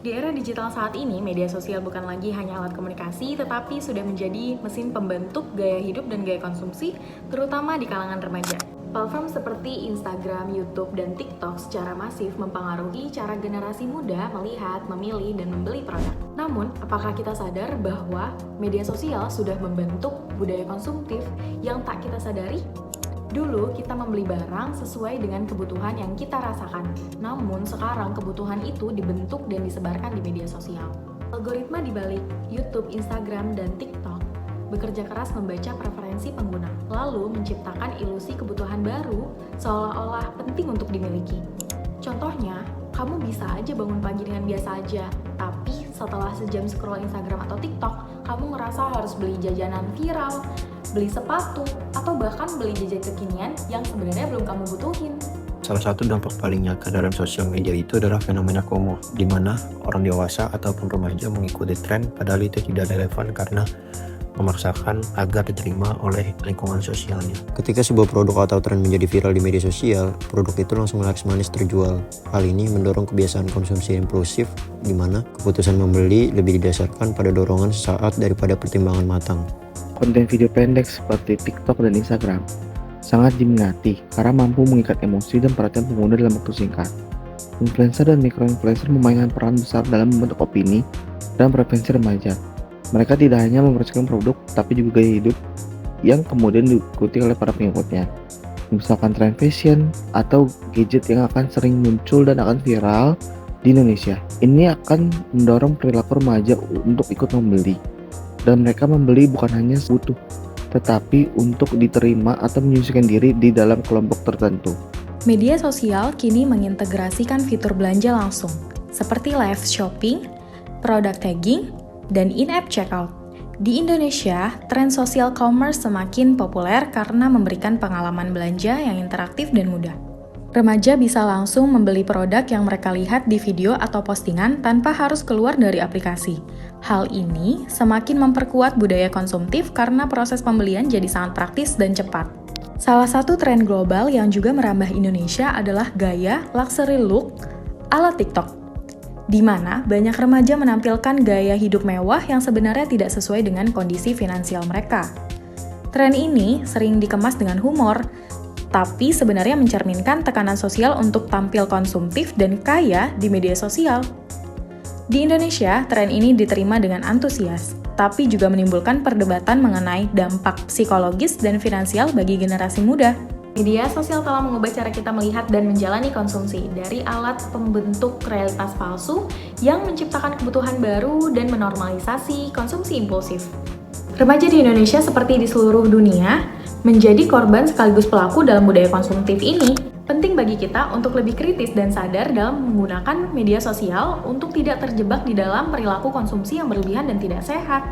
Di era digital saat ini, media sosial bukan lagi hanya alat komunikasi, tetapi sudah menjadi mesin pembentuk gaya hidup dan gaya konsumsi, terutama di kalangan remaja. Platform seperti Instagram, YouTube, dan TikTok secara masif mempengaruhi cara generasi muda melihat, memilih, dan membeli produk. Namun, apakah kita sadar bahwa media sosial sudah membentuk budaya konsumtif yang tak kita sadari? Dulu kita membeli barang sesuai dengan kebutuhan yang kita rasakan. Namun sekarang kebutuhan itu dibentuk dan disebarkan di media sosial. Algoritma di balik YouTube, Instagram, dan TikTok bekerja keras membaca preferensi pengguna, lalu menciptakan ilusi kebutuhan baru seolah-olah penting untuk dimiliki. Contohnya, kamu bisa aja bangun pagi dengan biasa aja, tapi setelah sejam scroll Instagram atau TikTok, kamu ngerasa harus beli jajanan viral, beli sepatu, atau bahkan beli jajan kekinian yang sebenarnya belum kamu butuhin. Salah satu dampak paling nyata dalam sosial media itu adalah fenomena FOMO, di mana orang dewasa ataupun remaja mengikuti tren padahal itu tidak relevan karena memaksakan agar diterima oleh lingkungan sosialnya. Ketika sebuah produk atau tren menjadi viral di media sosial, produk itu langsung laris-manis terjual. Hal ini mendorong kebiasaan konsumsi impulsif, di mana keputusan membeli lebih didasarkan pada dorongan sesaat daripada pertimbangan matang. Konten video pendek seperti TikTok dan Instagram sangat diminati karena mampu mengikat emosi dan perhatian pengguna dalam waktu singkat. Influencer dan micro-influencer memainkan peran besar dalam membentuk opini dan preferensi remaja. Mereka tidak hanya mempromosikan produk, tapi juga gaya hidup yang kemudian diikuti oleh para pengikutnya. Misalkan tren fashion atau gadget yang akan sering muncul dan akan viral di Indonesia. Ini akan mendorong perilaku remaja untuk ikut membeli. Dan mereka membeli bukan hanya butuh, tetapi untuk diterima atau menyucikan diri di dalam kelompok tertentu. Media sosial kini mengintegrasikan fitur belanja langsung, seperti live shopping, product tagging, dan in-app checkout. Di Indonesia, tren social commerce semakin populer karena memberikan pengalaman belanja yang interaktif dan mudah. Remaja bisa langsung membeli produk yang mereka lihat di video atau postingan tanpa harus keluar dari aplikasi. Hal ini semakin memperkuat budaya konsumtif karena proses pembelian jadi sangat praktis dan cepat. Salah satu tren global yang juga merambah Indonesia adalah gaya luxury look ala TikTok, di mana banyak remaja menampilkan gaya hidup mewah yang sebenarnya tidak sesuai dengan kondisi finansial mereka. Tren ini sering dikemas dengan humor, tapi sebenarnya mencerminkan tekanan sosial untuk tampil konsumtif dan kaya di media sosial. Di Indonesia, tren ini diterima dengan antusias, tapi juga menimbulkan perdebatan mengenai dampak psikologis dan finansial bagi generasi muda. Media sosial telah mengubah cara kita melihat dan menjalani konsumsi dari alat pembentuk realitas palsu yang menciptakan kebutuhan baru dan menormalisasi konsumsi impulsif. Remaja di Indonesia seperti di seluruh dunia menjadi korban sekaligus pelaku dalam budaya konsumtif ini. Penting bagi kita untuk lebih kritis dan sadar dalam menggunakan media sosial untuk tidak terjebak di dalam perilaku konsumsi yang berlebihan dan tidak sehat.